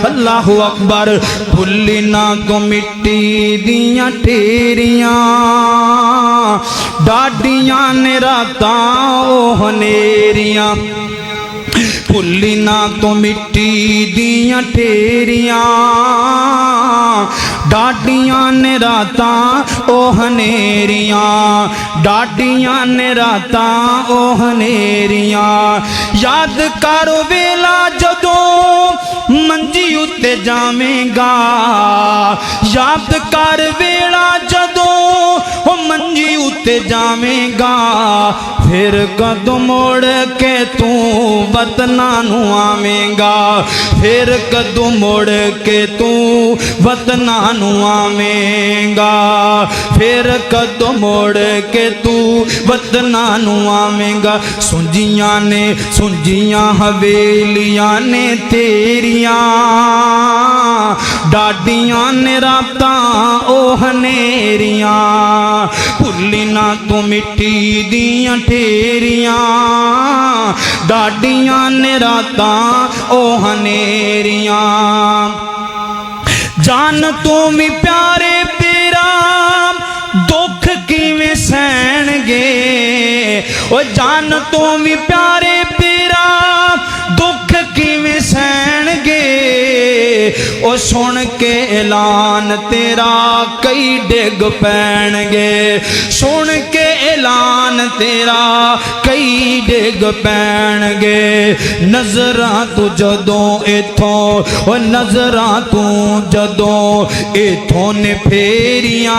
अल्लाहु अकबर। भुल्ली ना तो मिट्टी दियां ढेरियां, डाडियां ने रातां ओह हनेरियां। भुल्ली ना तो मिट्टी दियां ढेरियां, डाडियां ने रातां ओह हनेरियां, डाडियां ने रातां ओह हनेरियां। याद कर वेला जदों मंजी उत्ते जावेंगा, याद कर वेला जदों मंजी उत्ते जावेंगा, फिर कदों मुड़ के तू वतना नू आवेंगा, फिर कदों मुड़ के तू वतना नू आवेंगा, फिर कदों मुड़ के तू वतना नू आवेंगा। सुंजियां ने सुंजियां हवेलियां ने तेरियां, डाडियां ने रातां ओह हनेरियां। भुल्ली ना तू मिट्टी दियां ढेरियां, डाडियां ने रातां ओह हनेरियां। जान तू भी प्यारे तेरा दुख किवें सहणगे, ओ जान तू भी प्यारे तेरा दुख किवें सहणगे। ओ सुन के ऐलान तेरा कई डिग पैणगे, सुन के ऐलान तेरा कई डिग पैणगे। नजरां तू जदों इथों, ओ नजरां तू जदों इथों ने फेरियां,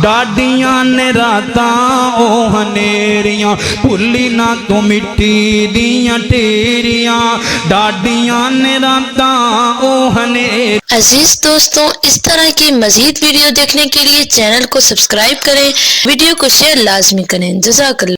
डाडियां ने रातां ओह हनेरियां। भुल्ली ना तू मिट्टी दियां ढेरियां, डाडियां ने रातां ओह हनेरियां। अजीज दोस्तों, इस तरह की मजीद वीडियो देखने के लिए चैनल को सब्सक्राइब करें, वीडियो को शेयर लाजमी करें। जज़ाकल्लाह।